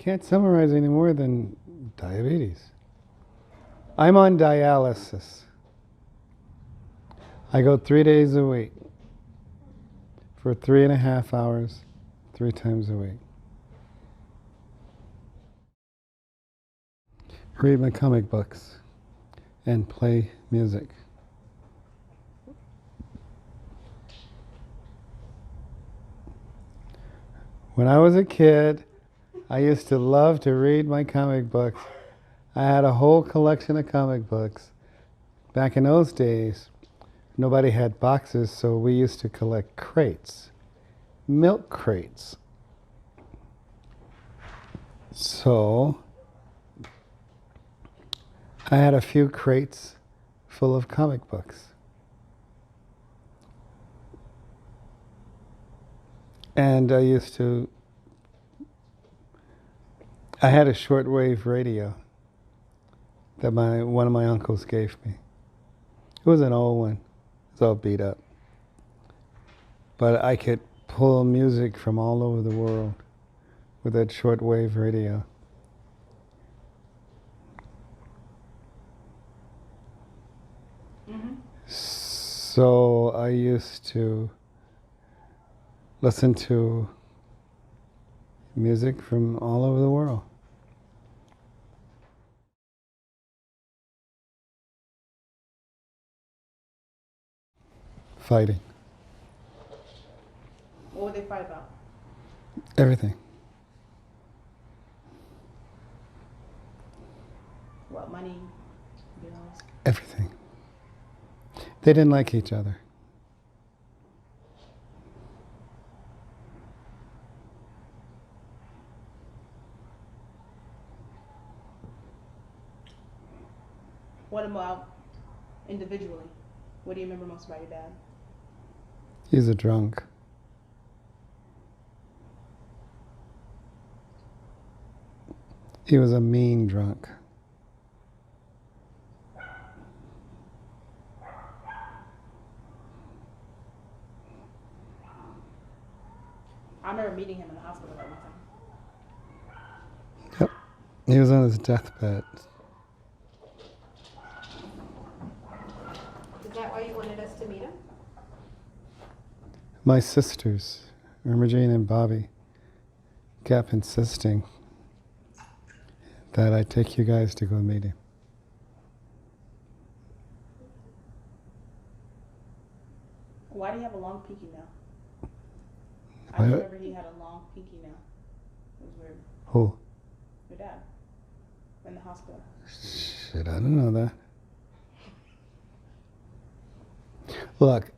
can't summarize any more than diabetes. I'm on dialysis. I go 3 days a week for 3.5 hours, 3 times a week. Read my comic books and play music. When I was a kid, I used to love to read my comic books. I had a whole collection of comic books. Back in those days, nobody had boxes, so we used to collect crates, milk crates. So I had a few crates full of comic books. And I had a shortwave radio that one of my uncles gave me. It was an old one. It's all beat up. But I could pull music from all over the world with that shortwave radio. Mm-hmm. So I used to listen to music from all over the world. Fighting. What would they fight about? Everything. What, money, bills? Everything. They didn't like each other. What about individually? What do you remember most about your dad? He's a drunk. He was a mean drunk. I remember meeting him in the hospital at one time. Yep. He was on his deathbed. Is that why you wanted us to meet him? My sisters, Ermagine and Bobby, kept insisting that I take you guys to go meet him. Why do you have a long pinky nail? I What? remember he had a long pinky nail. It was weird. Who? Your dad. In the hospital. Shit, I don't know that. Look,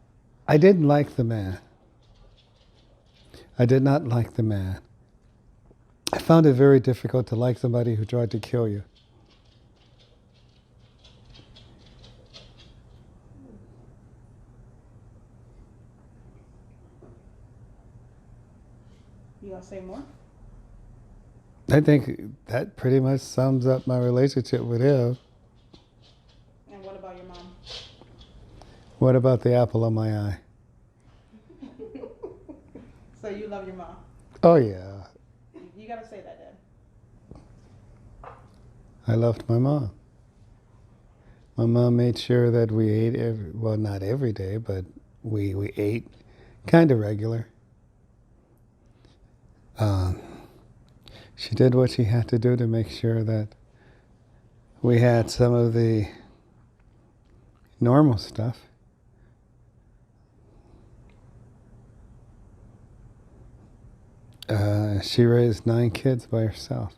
I didn't like the man. I did not like the man. I found it very difficult to like somebody who tried to kill you. You gonna say more? I think that pretty much sums up my relationship with him. And what about your mom? What about the apple on my eye? So you love your mom? Oh yeah, You gotta say that, Dad. I loved my mom. My mom made sure that we ate well, not every day, but we ate kind of regular. She did what she had to do to make sure that we had some of the normal stuff. She raised 9 kids by herself.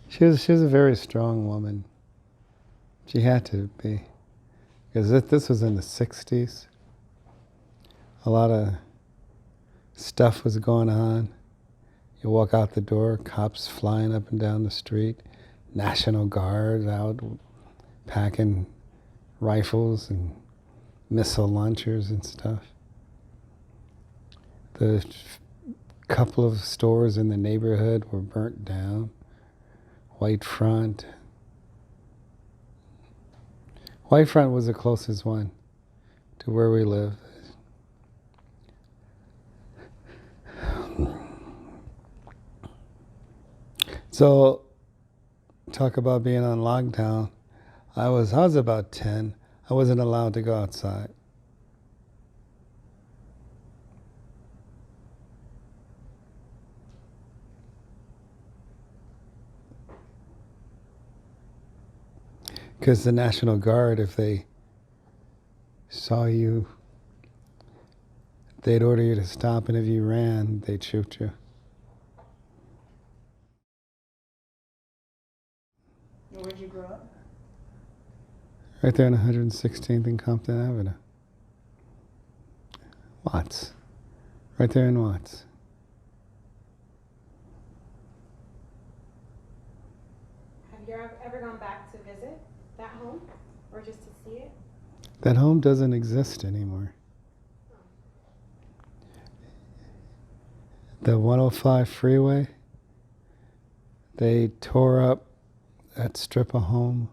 She was a very strong woman. She had to be. Because this was in the 60s. A lot of stuff was going on. You walk out the door, cops flying up and down the street, National Guard out packing rifles and missile launchers and stuff. The couple of stores in the neighborhood were burnt down. White front, White Front was the closest one to where we live. So, talk about being on lockdown. I was about 10. I wasn't allowed to go outside. Because the National Guard, if they saw you, they'd order you to stop, and if you ran, they'd shoot you. Where'd you grow up? Right there on 116th and Compton Avenue. Watts. Right there in Watts. Have you ever gone back to visit that home, or just to see it? That home doesn't exist anymore. The 105 freeway, they tore up that strip of homes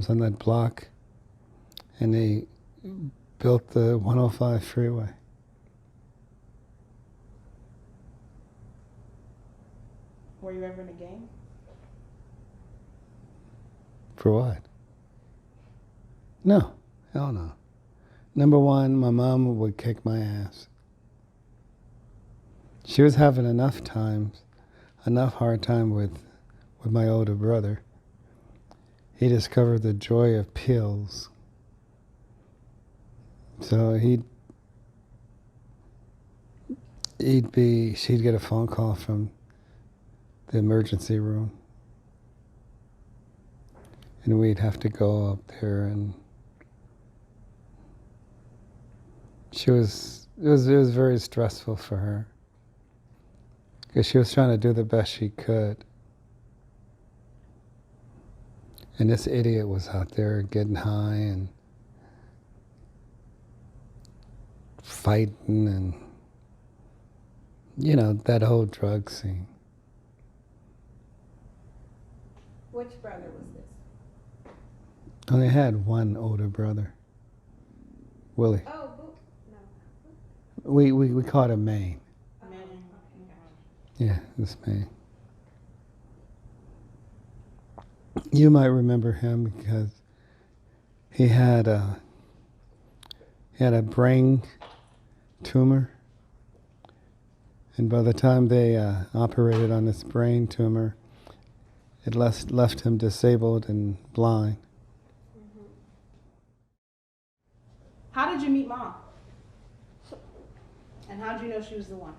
on that block, and they built the 105 freeway. Were you ever in a gang? For what? No, hell no. Number one, my mom would kick my ass. She was having enough hard time with my older brother. He discovered the joy of pills. So she'd get a phone call from the emergency room, and we'd have to go up there, and it was very stressful for her, because she was trying to do the best she could. And this idiot was out there getting high and fighting, and, that whole drug scene. Which brother was this? I only had one older brother, Willie. Oh, no. We called him Maine. Man. Yeah, this Maine. You might remember him because he had a brain tumor, and by the time they operated on this brain tumor, it left him disabled and blind. Mm-hmm. How did you meet Mom? And how did you know she was the one?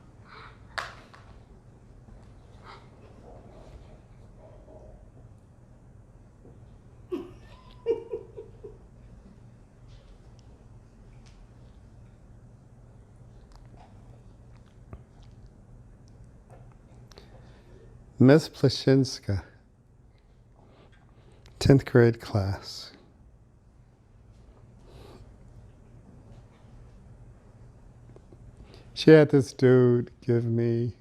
Miss Plashinska, 10th grade class. She had this dude give me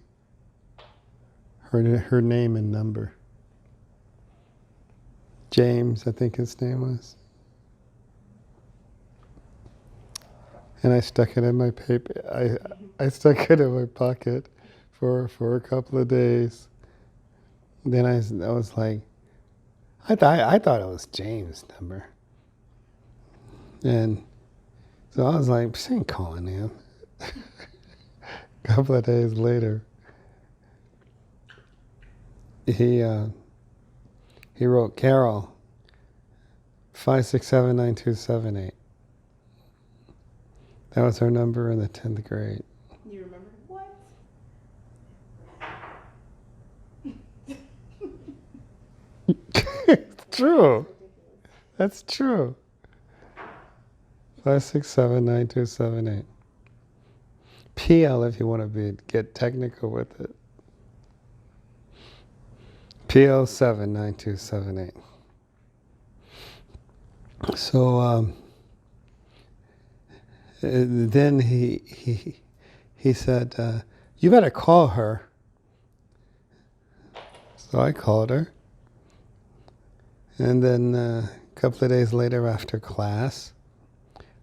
her name and number. James, I think his name was. And I stuck it in my paper. I stuck it in my pocket for a couple of days. Then I was like, I thought it was James' number. And so I was like, she ain't calling him. A couple of days later, he wrote, Carol, 5679278. That was her number in the 10th grade. You remember? What? It's true. That's true. 5679278. PL if you want to get technical with it. PL 79278. So then he said, you better call her. So I called her. And then a couple of days later after class,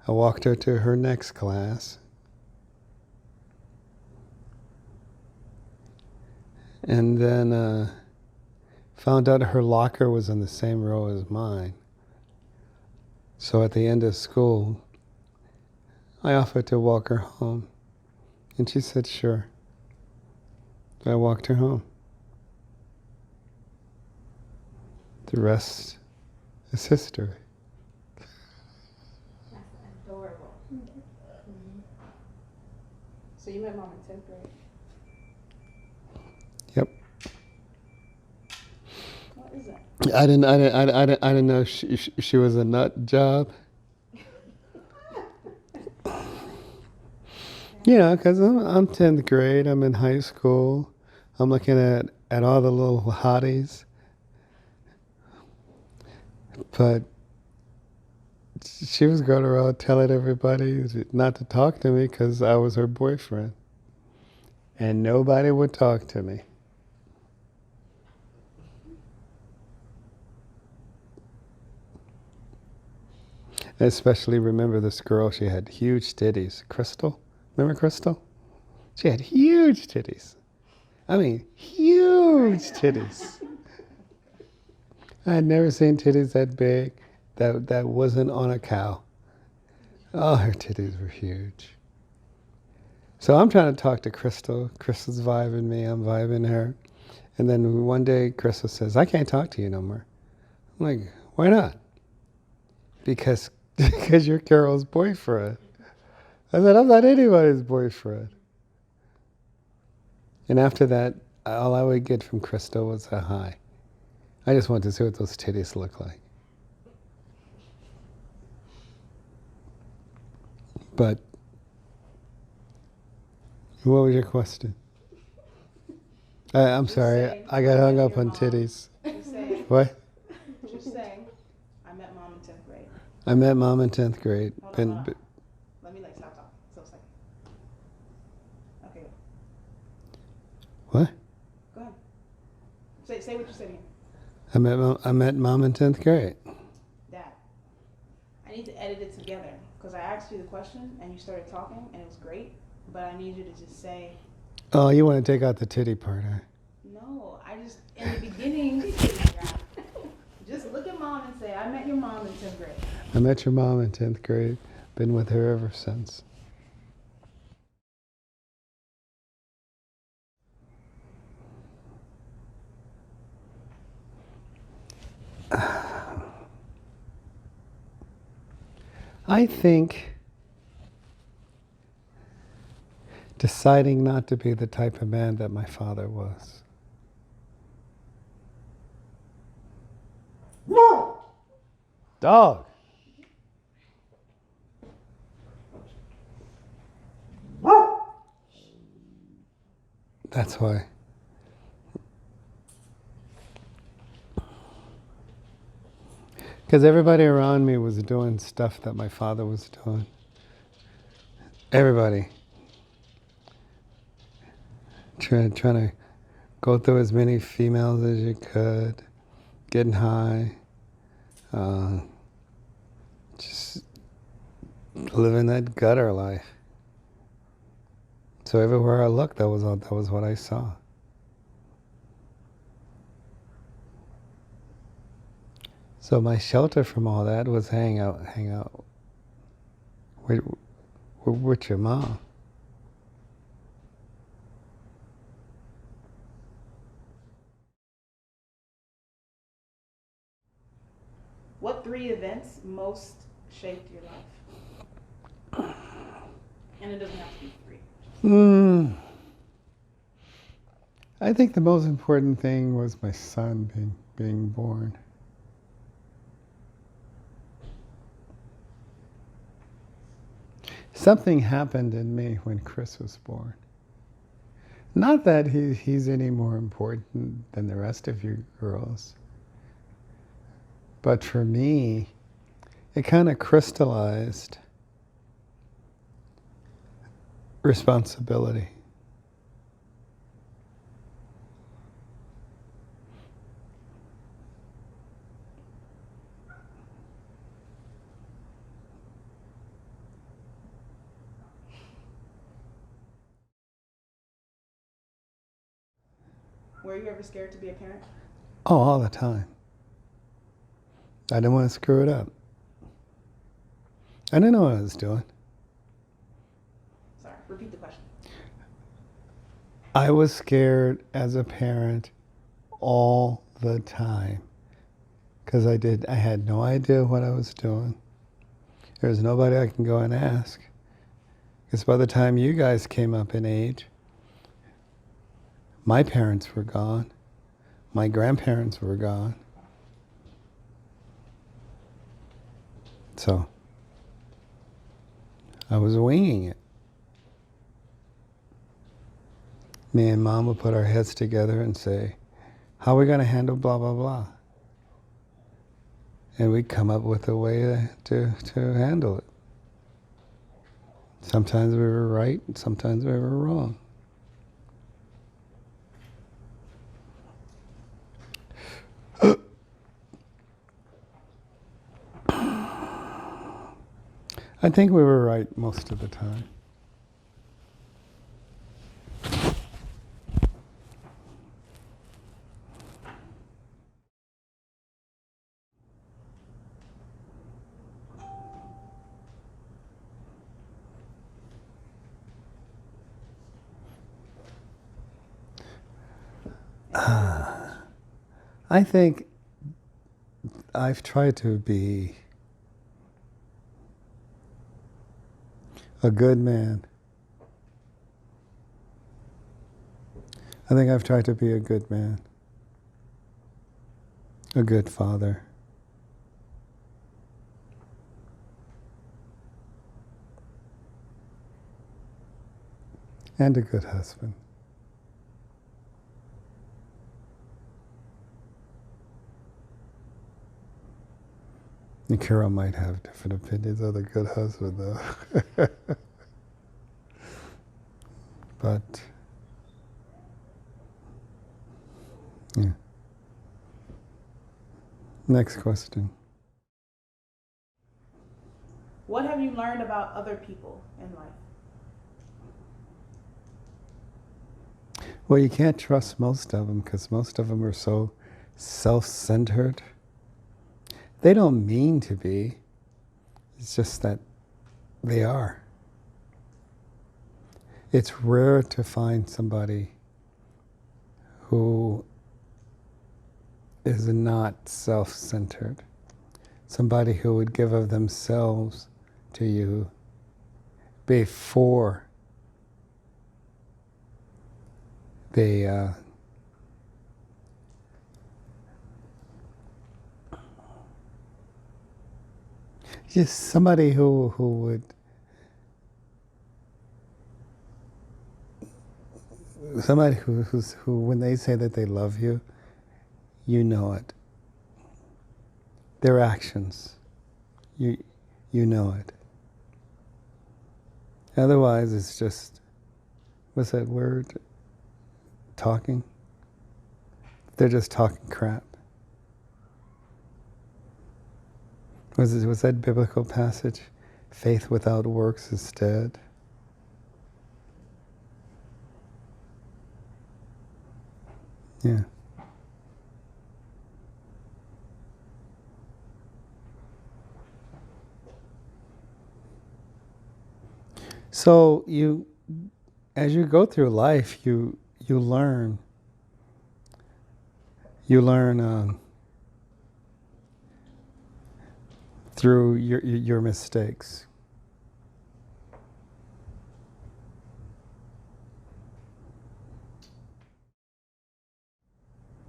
I walked her to her next class. And then found out her locker was in the same row as mine. So at the end of school, I offered to walk her home. And she said, sure. So I walked her home. The rest is history. That's adorable. So you met Mom in 10th grade. Yep. What is that? I didn't know she was a nut job. You know, because I'm 10th grade, I'm in high school, I'm looking at all the little hotties. But she was going around telling everybody not to talk to me because I was her boyfriend. And nobody would talk to me. I especially remember this girl, she had huge titties. Crystal? Remember Crystal? She had huge titties. I mean, huge titties. I had never seen titties that big that wasn't on a cow. Oh, her titties were huge. So I'm trying to talk to Crystal. Crystal's vibing me, I'm vibing her. And then one day Crystal says, I can't talk to you no more. I'm like, why not? Because you're Carol's boyfriend. I said, I'm not anybody's boyfriend. And after that, all I would get from Crystal was a hi. I just wanted to see what those titties look like. But what was your question? I'm sorry, saying, I got hung up your on mom. titties. Just saying. What? Just saying. I met Mom in 10th grade. I met Mom in 10th grade. Hold on. Let me stop talking. So second. Okay. What? Go ahead. Say what you said again. I met Mom in 10th grade. Dad, I need to edit it together because I asked you the question and you started talking and it was great, but I need you to just say. Oh, you want to take out the titty part, huh? No, in the beginning, just look at Mom and say, I met your mom in 10th grade. I met your mom in 10th grade. Been with her ever since. I think deciding not to be the type of man that my father was. Dog. That's why. Because everybody around me was doing stuff that my father was doing. Everybody. Trying to go through as many females as you could. Getting high. Just living that gutter life. So everywhere I looked, that was what I saw. So my shelter from all that was hang out with your mom. What 3 events most shaped your life? And it doesn't have to be 3. I think the most important thing was my son being born. Something happened in me when Chris was born. Not that he's any more important than the rest of you girls, but for me, it kind of crystallized responsibility. Were you ever scared to be a parent? Oh, all the time. I didn't want to screw it up. I didn't know what I was doing. Sorry, repeat the question. I was scared as a parent all the time because I had no idea what I was doing. There was nobody I can go and ask. Because by the time you guys came up in age, my parents were gone. My grandparents were gone. So I was winging it. Me and Mom would put our heads together and say, how are we going to handle blah, blah, blah? And we'd come up with a way to handle it. Sometimes we were right, and sometimes we were wrong. I think we were right most of the time. I think I've tried to be a good man. I think I've tried to be a good man, a good father. And a good husband. And Carol might have different opinions on a good husband, though. But, yeah. Next question. What have you learned about other people in life? Well, you can't trust most of them because most of them are so self-centered. They don't mean to be. It's just that they are. It's rare to find somebody who is not self-centered. Somebody who would give of themselves to you before they just somebody who would somebody who when they say that they love you, you know it. Their actions, you know it. Otherwise, it's just, what's that word? Talking. They're just talking crap. Was that biblical passage? Faith without works is dead. Yeah. So as you go through life, you learn. You learn through your mistakes.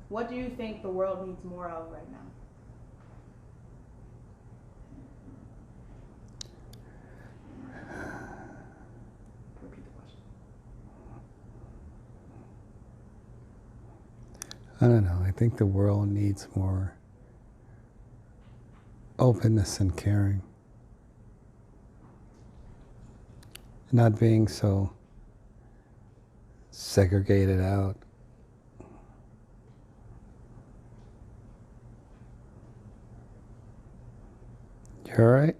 What do you think the world needs more of right now? Repeat the question. I don't know. I think the world needs more openness and caring. Not being so segregated out. You all right?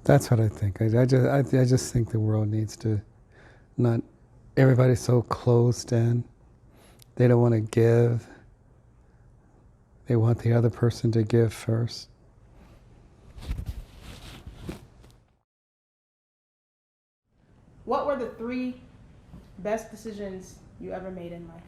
That's what I think. I just think the world needs to not, everybody's so closed in. They don't want to give. They want the other person to give first. What were the 3 best decisions you ever made in life?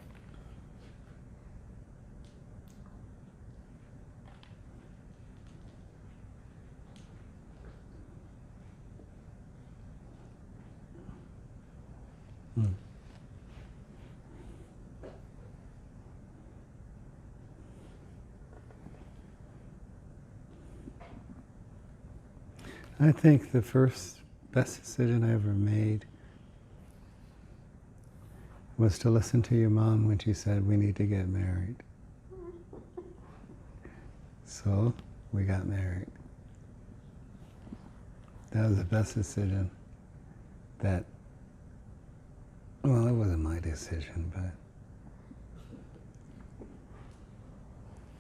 I think the first best decision I ever made was to listen to your mom when she said we need to get married. So we got married. That was the best decision that, well, it wasn't my decision,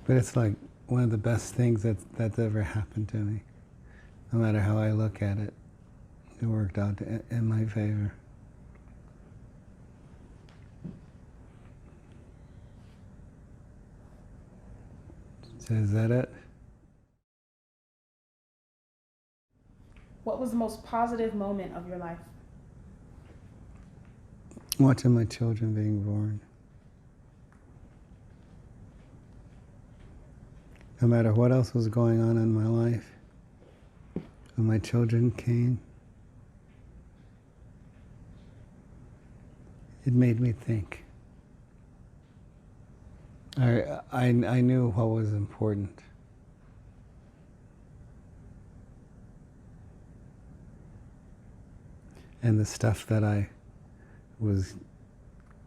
but it's like one of the best things that's ever happened to me. No matter how I look at it, it worked out in my favor. So is that it? What was the most positive moment of your life? Watching my children being born. No matter what else was going on in my life, when my children came, it made me think. I knew what was important. And the stuff that I was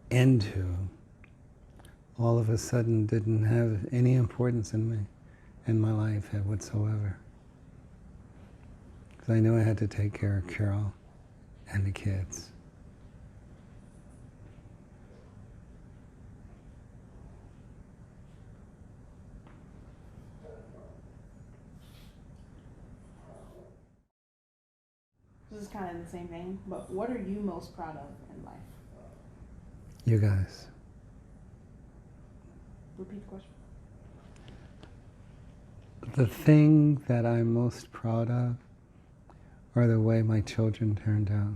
into, all of a sudden didn't have any importance in my life whatsoever. Because I knew I had to take care of Carol and the kids. This is kind of in the same vein, but what are you most proud of in life? You guys. Repeat the question. The thing that I'm most proud of are the way my children turned out.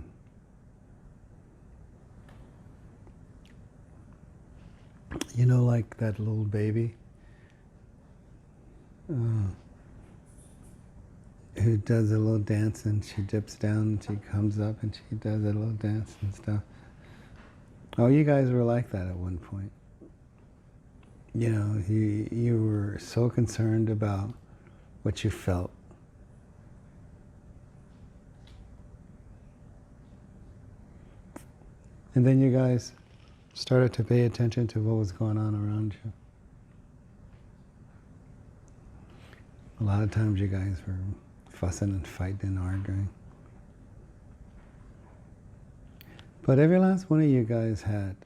You know, like that little baby who does a little dance and she dips down and she comes up and she does a little dance and stuff. Oh, you guys were like that at one point. You know, you were so concerned about what you felt. And then you guys started to pay attention to what was going on around you. A lot of times you guys were fussing and fighting and arguing. But every last one of you guys had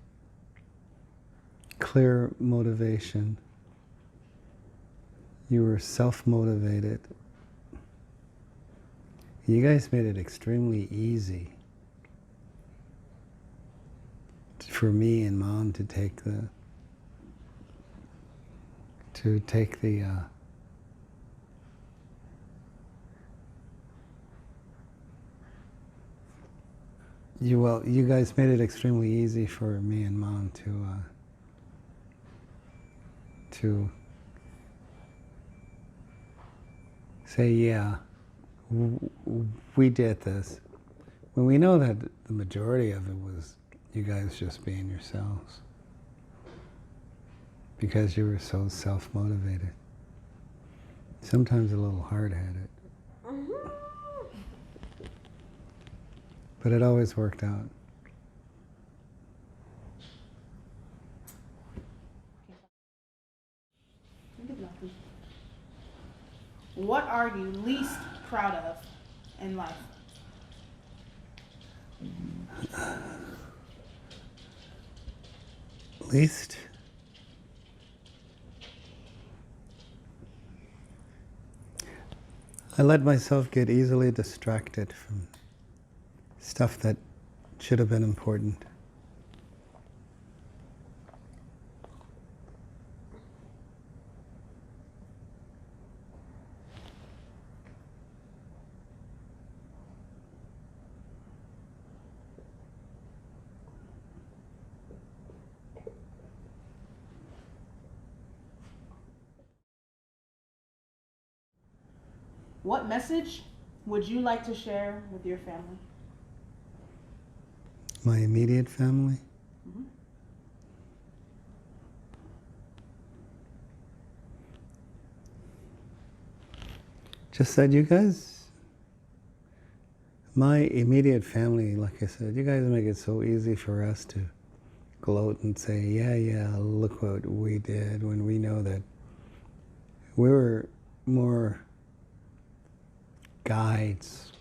clear motivation. You were self-motivated. You guys made it extremely easy for me and Mom to take the you guys made it extremely easy for me and Mom to say, yeah, we did this. When we know that the majority of it was you guys just being yourselves. Because you were so self-motivated. Sometimes a little hard-headed. But it always worked out. What are you least proud of in life? Least? I let myself get easily distracted from stuff that should have been important. What message would you like to share with your family? My immediate family? Mhm. Just said, you guys, my immediate family, like I said, you guys make it so easy for us to gloat and say, yeah, look what we did, when we know that we were more guides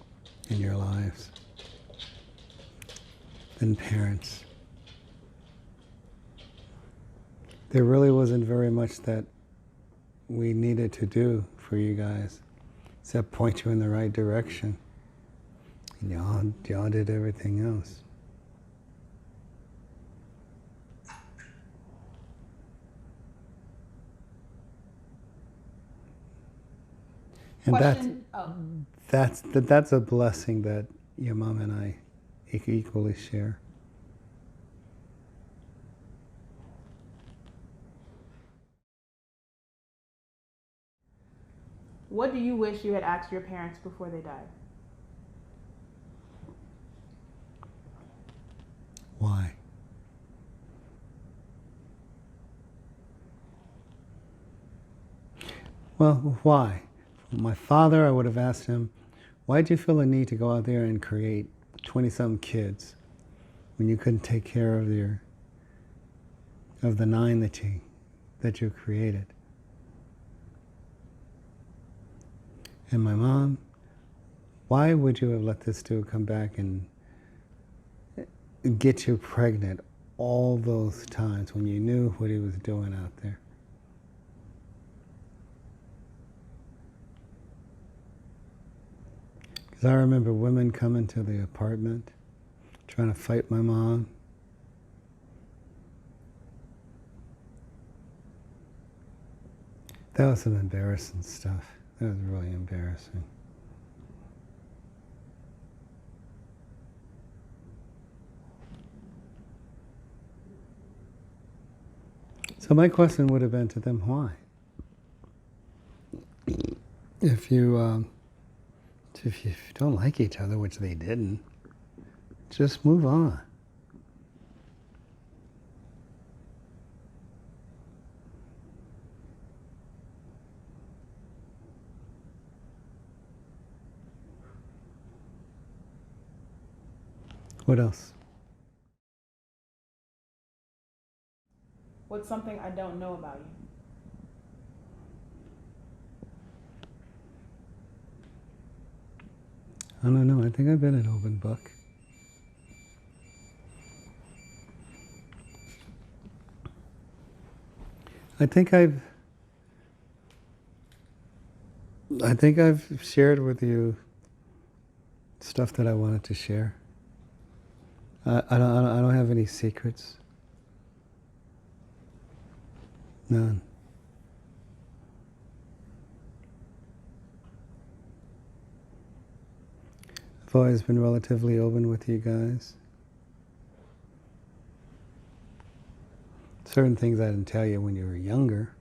in your lives than parents. There really wasn't very much that we needed to do for you guys, except point you in the right direction. And y'all did everything else. And Question. Oh. that's a blessing that your mom and I equally share. What do you wish you had asked your parents before they died? Why? Well, why? My father, I would have asked him, why did you feel the need to go out there and create 20-some kids when you couldn't take care of the 9 that you created? And my mom, why would you have let this dude come back and get you pregnant all those times when you knew what he was doing out there? Because I remember women coming to the apartment trying to fight my mom. That was some embarrassing stuff. That was really embarrassing. So my question would have been to them, why? If you don't like each other, which they didn't, just move on. What else? What's something I don't know about you? I don't know. I think I've been an open book. I think I've shared with you stuff that I wanted to share. I don't have any secrets. None. I've always been relatively open with you guys. Certain things I didn't tell you when you were younger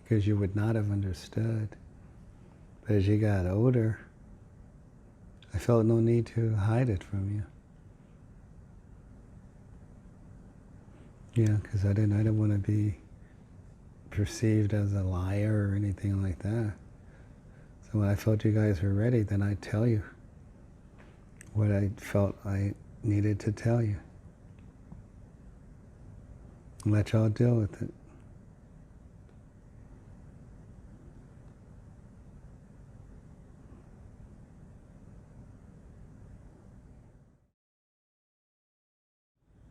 because you would not have understood. But as you got older, I felt no need to hide it from you. Yeah, because I didn't want to be perceived as a liar or anything like that. So when I felt you guys were ready, then I'd tell you what I felt I needed to tell you. And let y'all deal with it.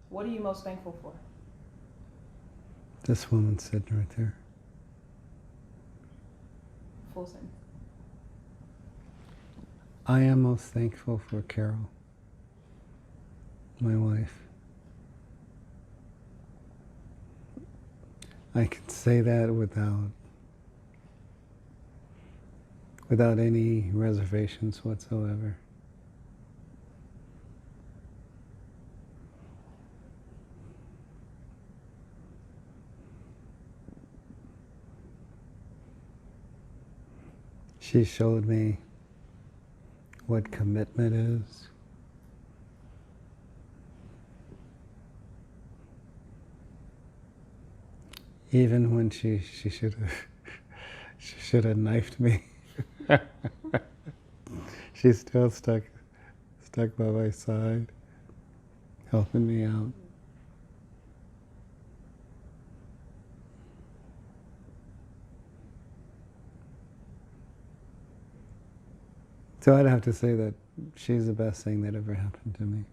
What are you most thankful for? This woman sitting right there. Full sentence. I am most thankful for Carol, my wife. I can say that without any reservations whatsoever. She showed me what commitment is. Even when she should have knifed me. She's still stuck by my side, helping me out. So I'd have to say that she's the best thing that ever happened to me.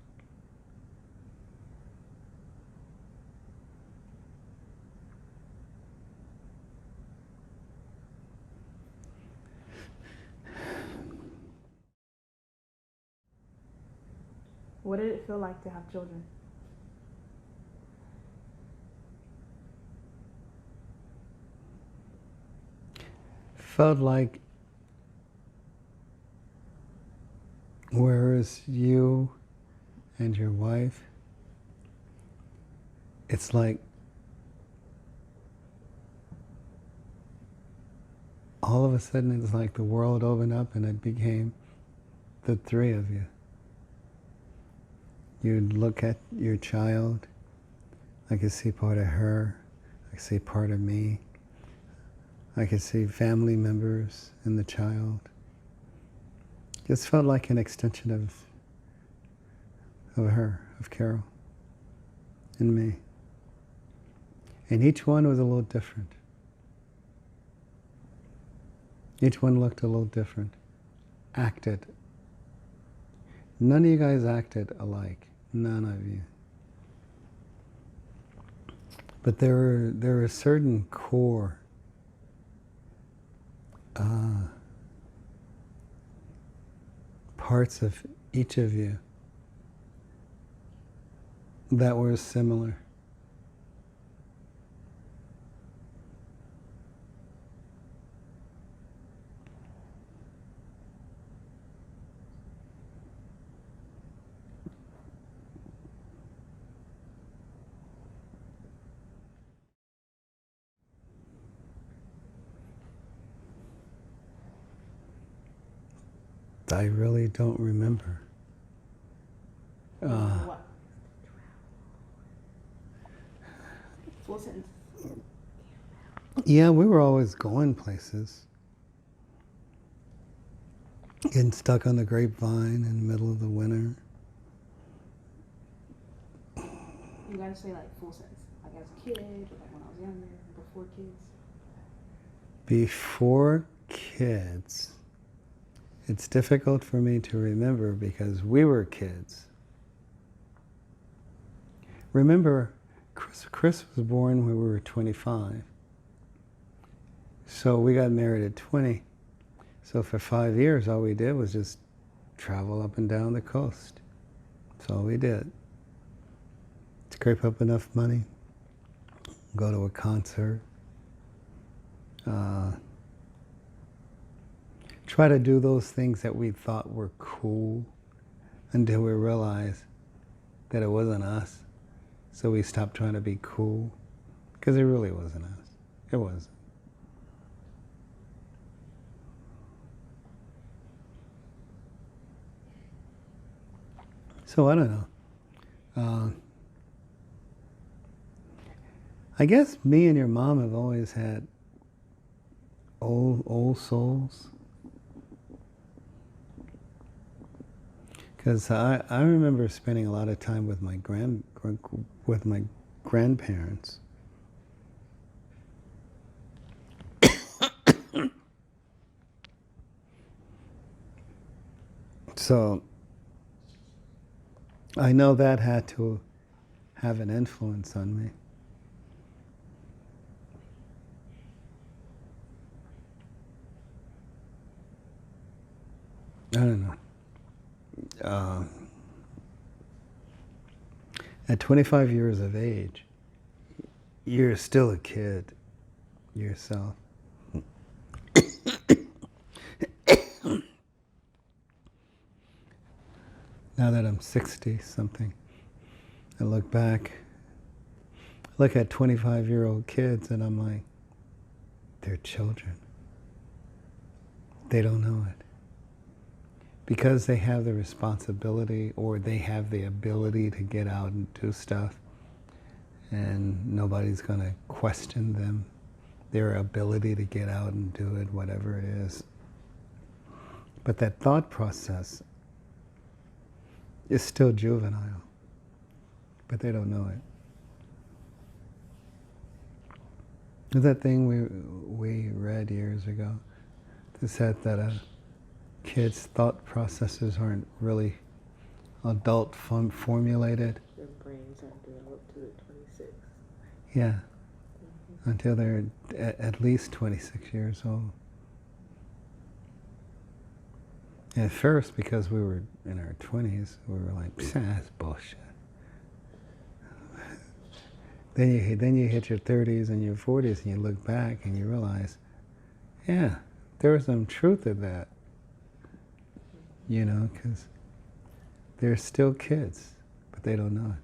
What did it feel like to have children? Felt like whereas you and your wife, it's like all of a sudden it's like the world opened up and it became the three of you. You'd look at your child, I could see part of her, I could see part of me, I could see family members in the child. Just felt like an extension of her, of Carol, and me. And each one was a little different. Each one looked a little different, acted. None of you guys acted alike, none of you. But there were certain core parts of each of you that were similar. I really don't remember. What? Full sentence. Yeah, we were always going places. Getting stuck on the grapevine in the middle of the winter. You gotta say like full sentence. Like as a kid, or like when I was younger, before kids. Before kids, it's difficult for me to remember because we were kids. Remember, Chris was born when we were 25. So we got married at 20. So for 5 years, all we did was just travel up and down the coast. That's all we did. Scrape up enough money, go to a concert, try to do those things that we thought were cool until we realized that it wasn't us. So we stopped trying to be cool because it really wasn't us. It wasn't. So I don't know. I guess me and your mom have always had old souls. Because I remember spending a lot of time with my grandparents. So I know that had to have an influence on me. I don't know. uh, at 25 years of age, you're still a kid yourself. Now that I'm 60 something, I look back, look at 25-year-old kids, and I'm like, they're children. They don't know it. Because they have the responsibility or they have the ability to get out and do stuff, and nobody's going to question them, their ability to get out and do it, whatever it is. But that thought process is still juvenile, but they don't know it. There's that thing we read years ago that said that a kid's thought processes aren't really adult formulated. Their brains aren't developed to the 26. Yeah, until they're at least 26 years old. And at first, because we were in our 20s, we were like, that's bullshit. Then you hit your 30s and your 40s, and you look back and you realize, yeah, there was some truth in that. You know, because they're still kids, but they don't know it.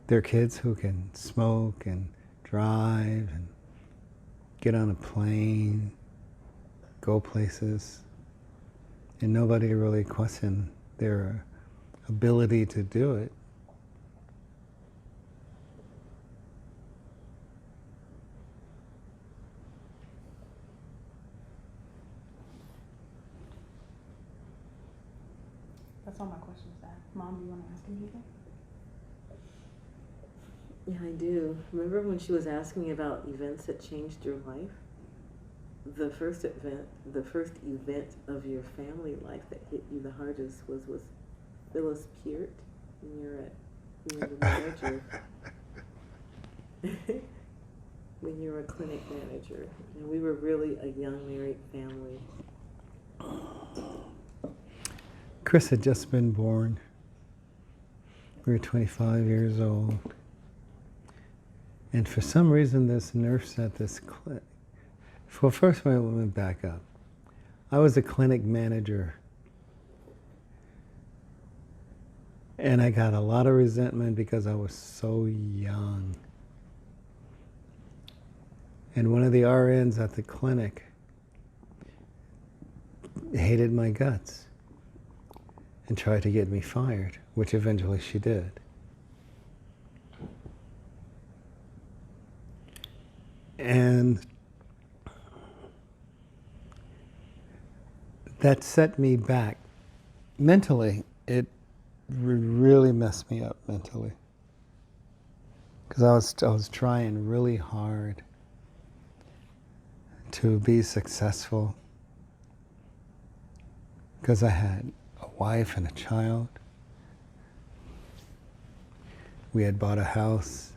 They're kids who can smoke and drive and get on a plane, go places, and nobody really questioned their ability to do it. That's all my questions, Dad. Mom, do you want to ask him anything? Yeah, I do. Remember when she was asking me about events that changed your life? The first event of your family life that hit you the hardest was with Phyllis Peart when you were the manager. When you were a clinic manager. And we were really a young married family. Chris had just been born. We were 25 years old. And for some reason, this nurse at this clinic, well, first let me back up. I was a clinic manager. And I got a lot of resentment because I was so young. And one of the RNs at the clinic hated my guts and tried to get me fired, which eventually she did. And that set me back mentally. It really messed me up mentally, because I was trying really hard to be successful, because I had a wife and a child. We had bought a house.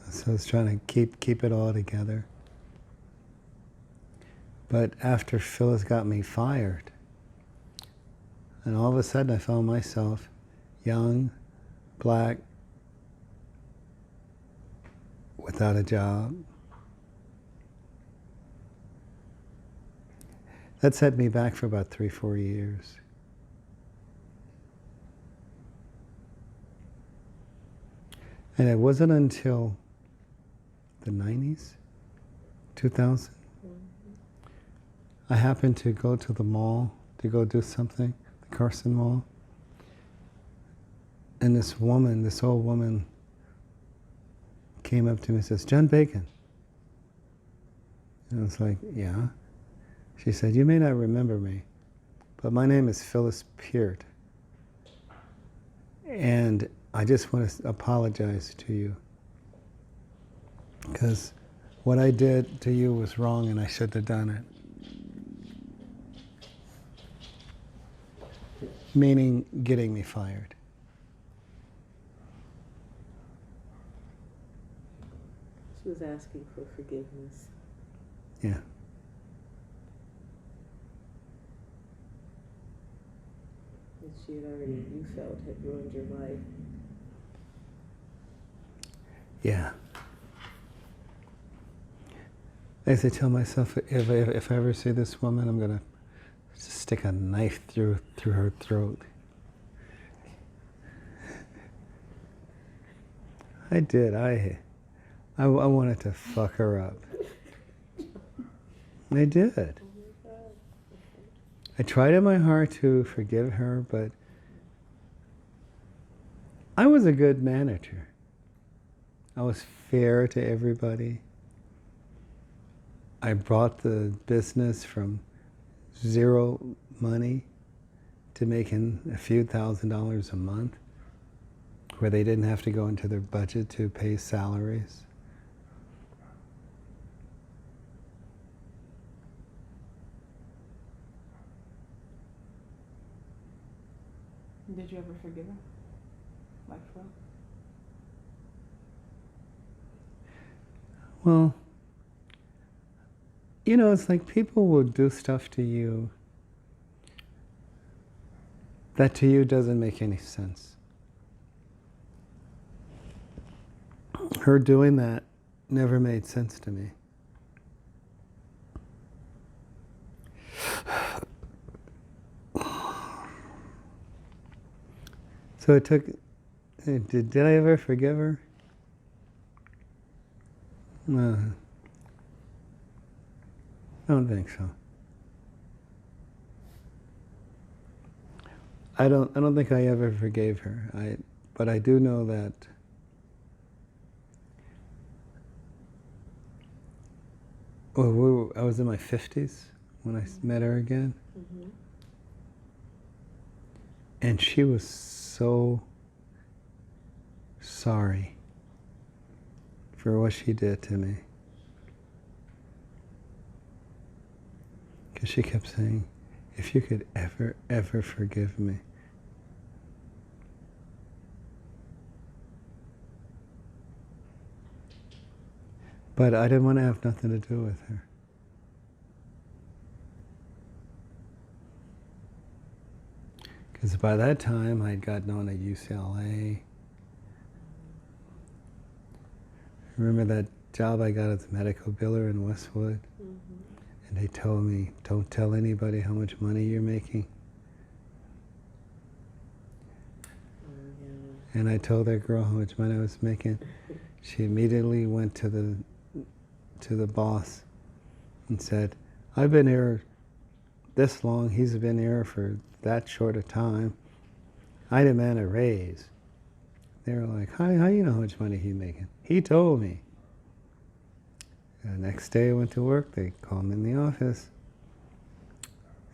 So I was trying to keep it all together. But after Phyllis got me fired, and all of a sudden I found myself young, black, without a job. That set me back for about 3-4 years. And it wasn't until the 90s, 2000, I happened to go to the mall to go do something, the Carson Mall. And this old woman, came up to me and says, "John Bacon." And I was like, "Yeah." She said, "You may not remember me, but my name is Phyllis Peart. And I just want to apologize to you, because what I did to you was wrong and I shouldn't have done it." Meaning getting me fired. She was asking for forgiveness. Yeah. she had already, you felt, had ruined your life. Yeah. I used to tell myself, if I ever see this woman, I'm going to stick a knife through her throat. I did. I wanted to fuck her up. I did. Oh my God. I tried in my heart to forgive her, but I was a good manager. I was fair to everybody. I brought the business from zero money to making a few $1,000s a month, where they didn't have to go into their budget to pay salaries. Did you ever forgive her? Like for real? Well, you know, it's like people will do stuff to you that to you doesn't make any sense. Her doing that never made sense to me. So it took, did I ever forgive her? No. I don't think so. I don't think I ever forgave her. But I do know that I was in my 50s when I met her again. Mm-hmm. And she was so sorry for what she did to me. Because she kept saying, if you could ever forgive me. But I didn't want to have nothing to do with her. Because by that time, I'd gotten on at UCLA. Remember that job I got as a medical biller in Westwood? Mm-hmm. And they told me, don't tell anybody how much money you're making. Oh, yeah. And I told that girl how much money I was making. She immediately went to the boss and said, I've been here this long, he's been here for that short a time. I demand a raise. They were like, how you know how much money he's making? He told me. The next day I went to work, they called me in the office.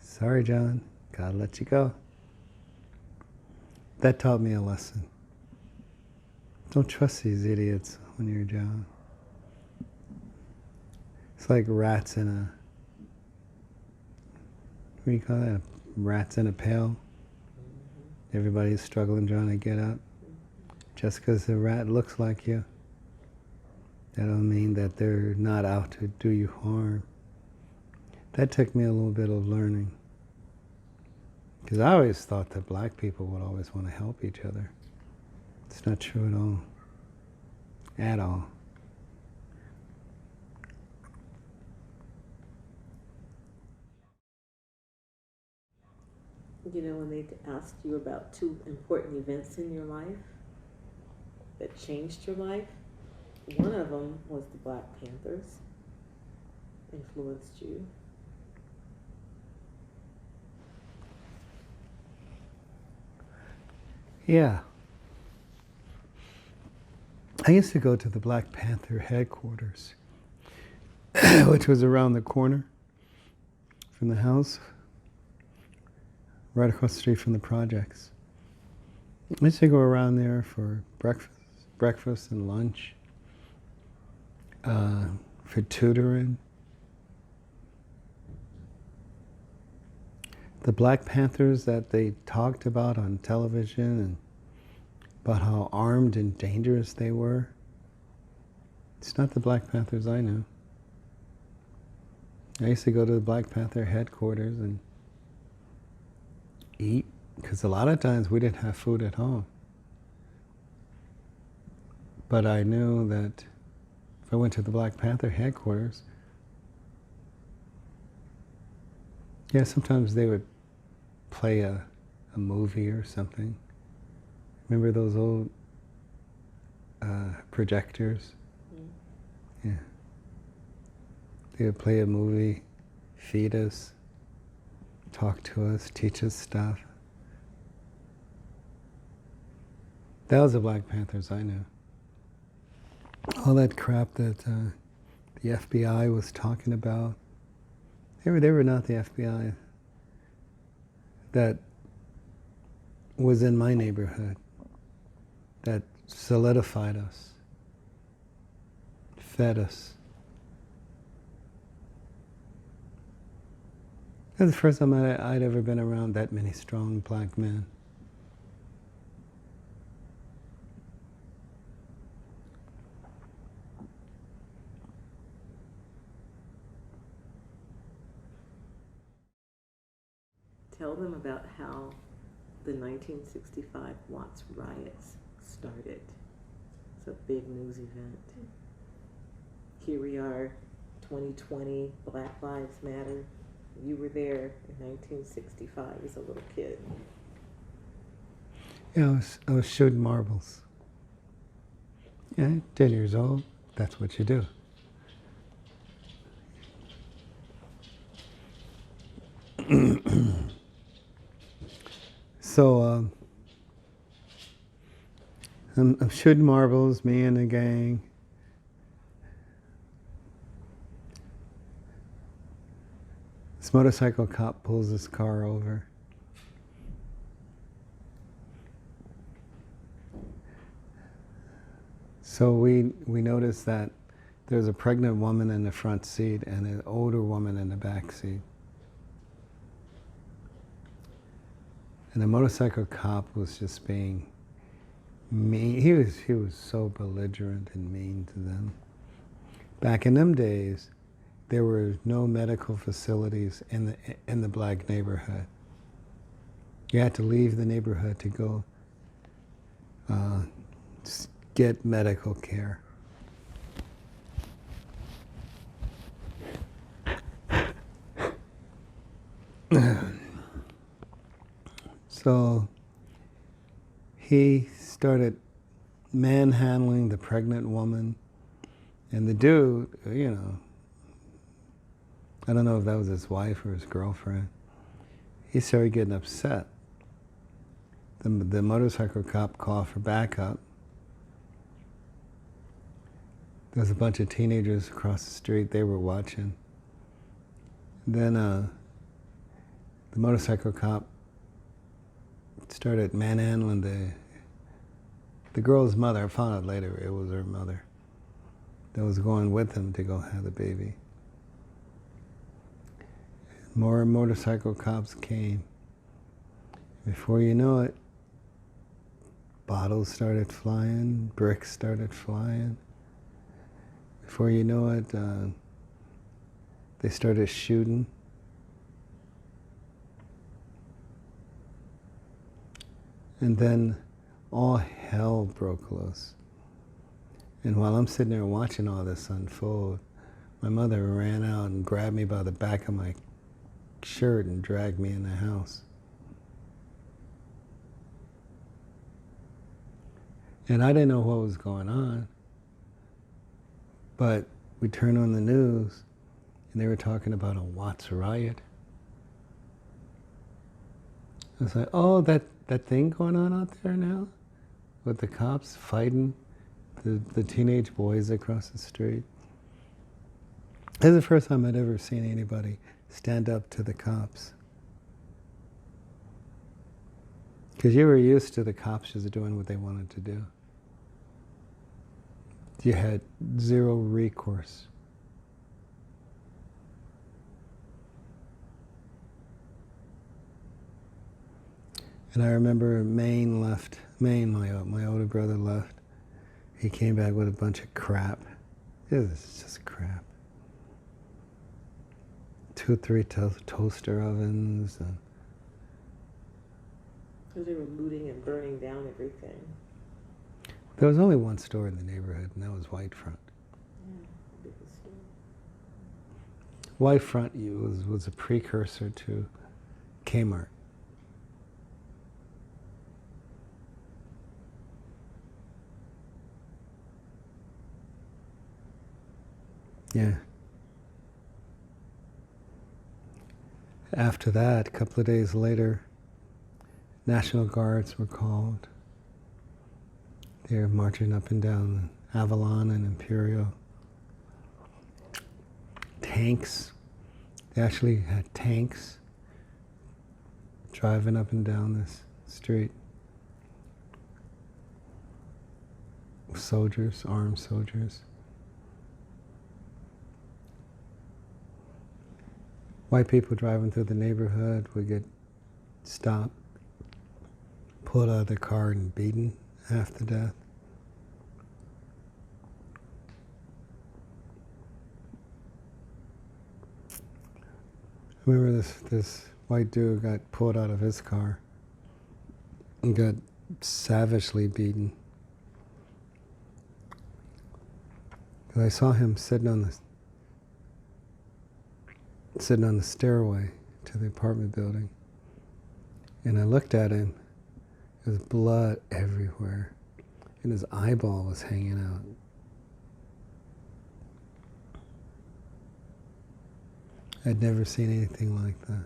Sorry, John, gotta let you go. That taught me a lesson. Don't trust these idiots on your job. It's like rats in a, what do you call that? Rats in a pail. Everybody's struggling trying to get up. Just because the rat looks like you, that don't mean that they're not out to do you harm. That took me a little bit of learning. Because I always thought that black people would always want to help each other. It's not true at all. At all. You know, when they asked you about 2 important events in your life that changed your life, one of them was the Black Panthers influenced you. Yeah. I used to go to the Black Panther headquarters, which was around the corner from the house, right across the street from the projects. I used to go around there for breakfast and lunch, for tutoring. The Black Panthers that they talked about on television and about how armed and dangerous they were, it's not the Black Panthers I know. I used to go to the Black Panther headquarters and eat because a lot of times we didn't have food at home. But I knew that if I went to the Black Panther headquarters, yeah, sometimes they would play a movie or something. Remember those old projectors? Yeah. They would play a movie, feed us, talk to us, teach us stuff. That was the Black Panthers I knew. All that crap that the FBI was talking about, they were not the FBI. That was in my neighborhood, that solidified us, fed us. That was the first time I'd ever been around that many strong black men. Tell them about how the 1965 Watts Riots started. It's a big news event. Here we are, 2020, Black Lives Matter. You were there in 1965 as a little kid. Yeah, I was shooting marbles. Yeah, 10 years old, that's what you do. So I'm shooting marbles, me and the gang. This motorcycle cop pulls his car over. So we noticed that there's a pregnant woman in the front seat and an older woman in the back seat. And the motorcycle cop was just being mean. He was so belligerent and mean to them. Back in them days, there were no medical facilities in the black neighborhood. You had to leave the neighborhood to go get medical care. So he started manhandling the pregnant woman, and the dude, you know, I don't know if that was his wife or his girlfriend, he started getting upset. The motorcycle cop called for backup. There was a bunch of teenagers across the street, they were watching. Then the motorcycle cop started manhandling the girl's mother. I found out later it was her mother that was going with him to go have the baby. More motorcycle cops came. Before you know it, bottles started flying, bricks started flying. Before you know it, they started shooting. And then all hell broke loose. And while I'm sitting there watching all this unfold, my mother ran out and grabbed me by the back of my shirt and dragged me in the house. And I didn't know what was going on, but we turned on the news and they were talking about a Watts riot. I was like, oh, that thing going on out there now? With the cops fighting the teenage boys across the street. This is the first time I'd ever seen anybody stand up to the cops. Because you were used to the cops just doing what they wanted to do. You had zero recourse. And I remember Maine, my older brother left. He came back with a bunch of crap. It was just crap. 2 or 3 toaster ovens. And Because they were looting and burning down everything. There was only one store in the neighborhood, and that was Whitefront. Yeah, biggest store. Whitefront was a precursor to Kmart. Yeah. After that, a couple of days later, National Guards were called. They were marching up and down Avalon and Imperial. Tanks. They actually had tanks driving up and down this street. Soldiers, armed soldiers. White people driving through the neighborhood would get stopped, pulled out of their car and beaten half to death. I remember this white dude got pulled out of his car and got savagely beaten. 'Cause I saw him sitting on the stairway to the apartment building. And I looked at him, there was blood everywhere, and his eyeball was hanging out. I'd never seen anything like that.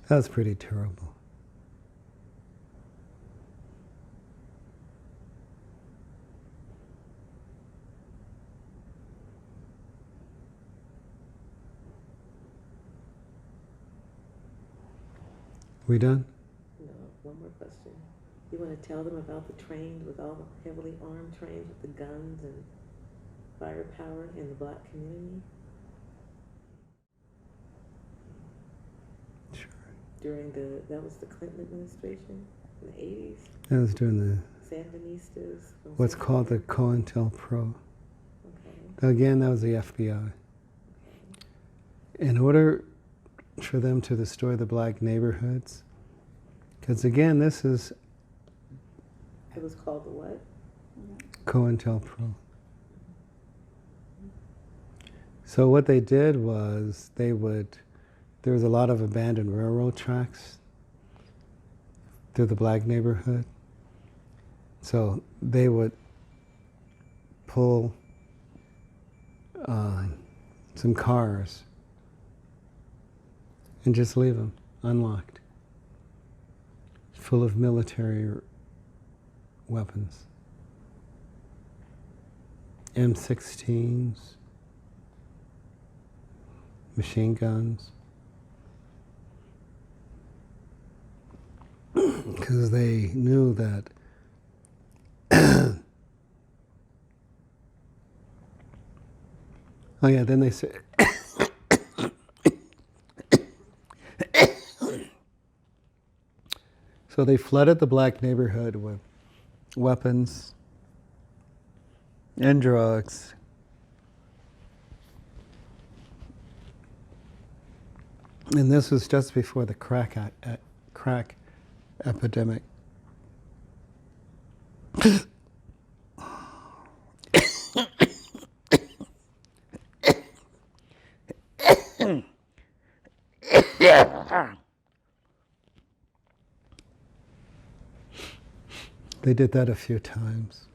That was pretty terrible. We done? No, one more question. You want to tell them about the trains, with all the heavily armed trains with the guns and firepower in the black community? Sure. That was the Clinton administration in the 80s? That was during the, Sandinistas? what's called the Cointelpro. Okay. Again, that was the FBI. In order for them to destroy the black neighborhoods, because again, this is It was called the what? Cointelpro. So what they did was there was a lot of abandoned railroad tracks through the black neighborhood. So they would pull some cars and just leave them unlocked, full of military weapons. M16s, machine guns, because they knew that oh yeah, then they said so they flooded the black neighborhood with weapons and drugs. And this was just before the crack epidemic. They did that a few times.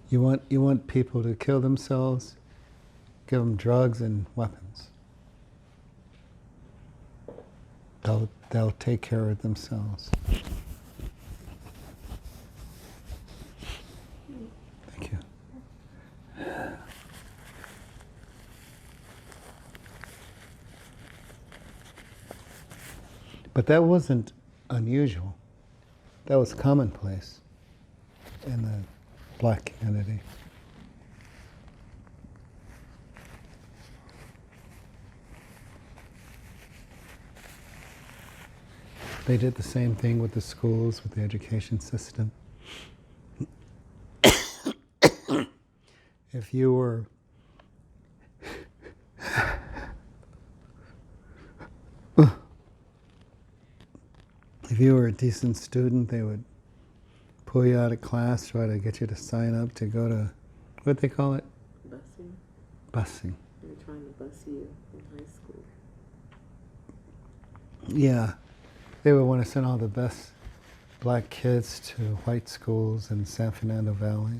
You want people to kill themselves, give them drugs and weapons. They'll take care of themselves. Thank you. But that wasn't unusual. That was commonplace in the black community. They did the same thing with the schools, with the education system. If you were you were a decent student, they would pull you out of class, try to get you to sign up to go to, what they call it? Busing. Busing. They were trying to bus you in high school. Yeah. They would want to send all the best black kids to white schools in San Fernando Valley.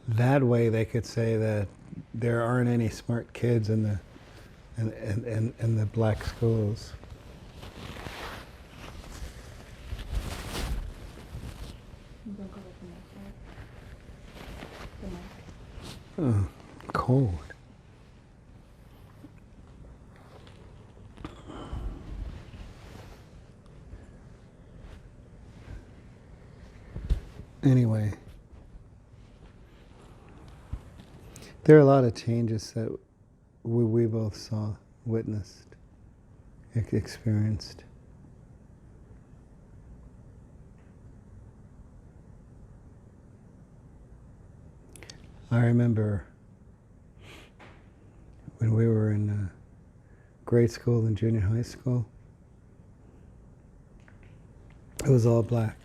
That way they could say that there aren't any smart kids in the black schools. Oh, cold. Anyway, there are a lot of changes that we both saw, witnessed, experienced. I remember when we were in grade school and junior high school, it was all black.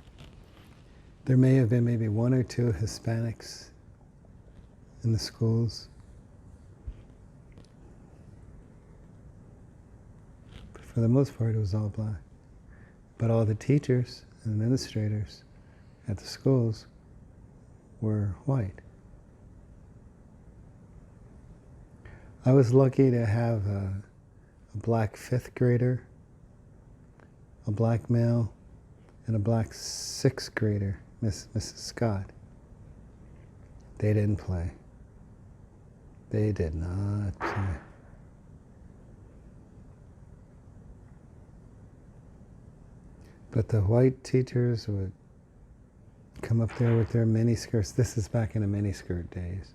There may have been maybe one or two Hispanics in the schools. But for the most part, it was all black. But all the teachers and administrators at the schools were white. I was lucky to have a black fifth grader, a black male, and a black sixth grader, Mrs. Scott. They didn't play. They did not play. But the white teachers would come up there with their mini skirts. This is back in the mini skirt days.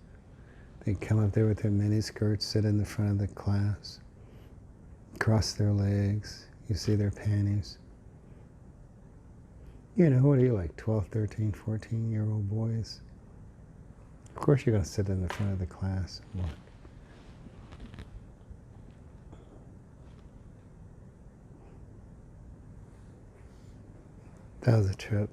They'd come up there with their mini skirts, sit in the front of the class, cross their legs. You see their panties. You know, what are you, like 12, 13, 14-year-old boys? Of course you're going to sit in the front of the class and look. That was a trip.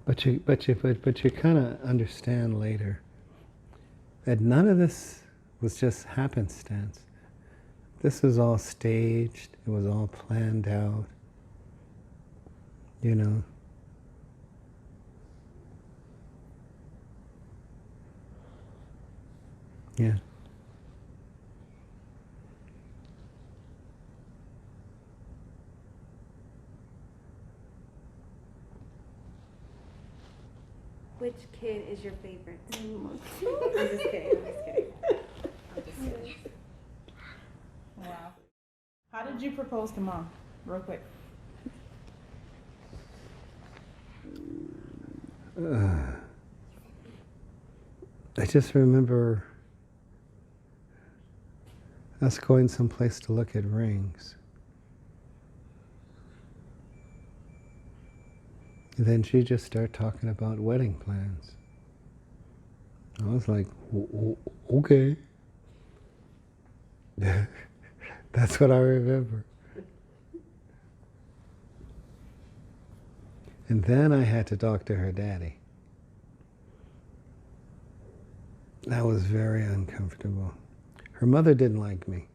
But you kind of understand later that none of this was just happenstance. This was all staged. It was all planned out. You know. Yeah. Which kid is your favorite? I'm just kidding. I'm just kidding. Wow. How did you propose to Mom? Real quick. I just remember us going someplace to look at rings. And then she just started talking about wedding plans. I was like, okay. That's what I remember. And then I had to talk to her daddy. That was very uncomfortable. Her mother didn't like me.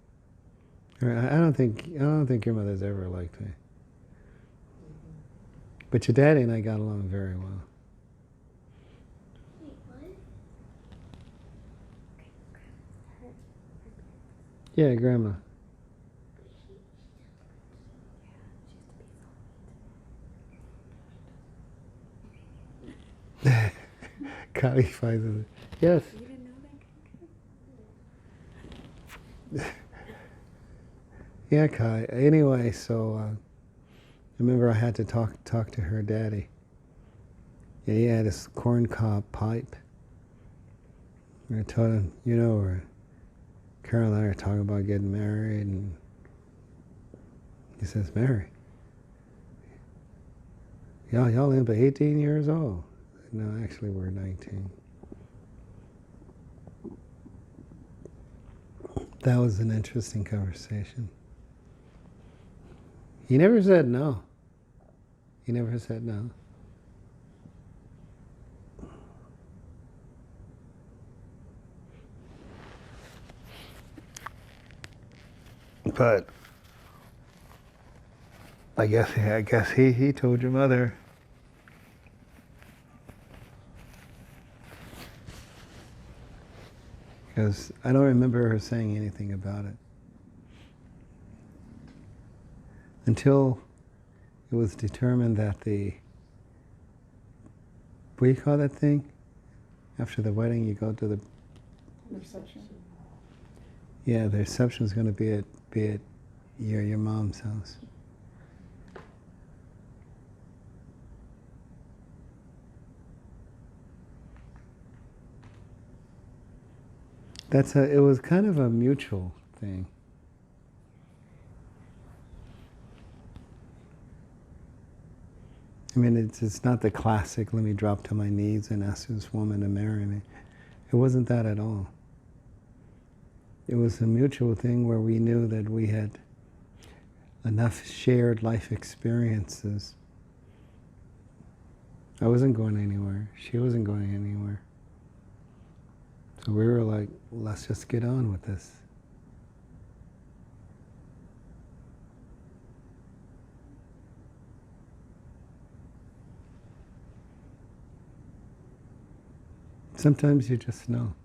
I don't think your mother's ever liked me. But your daddy and I got along very well. Wait, what? Yeah, Grandma. Connie finds it. Yes. You didn't know that? Yeah, Kai. Anyway, so I remember I had to talk to her daddy. Yeah, he had this corncob pipe. And I told him, you know, Carol and I are talking about getting married, and He says, Mary, y'all in but 18 years old. No, actually we're 19. That was an interesting conversation. He never said no. He never said no. But I guess he told your mother. Because I don't remember her saying anything about it. Until it was determined that what do you call that thing? After the wedding, you go to the Reception. Yeah, the reception is going to be at your mom's house. It was kind of a mutual thing. I mean, it's not the classic, let me drop to my knees and ask this woman to marry me. It wasn't that at all. It was a mutual thing where we knew that we had enough shared life experiences. I wasn't going anywhere. She wasn't going anywhere. So we were like, let's just get on with this. Sometimes you just know.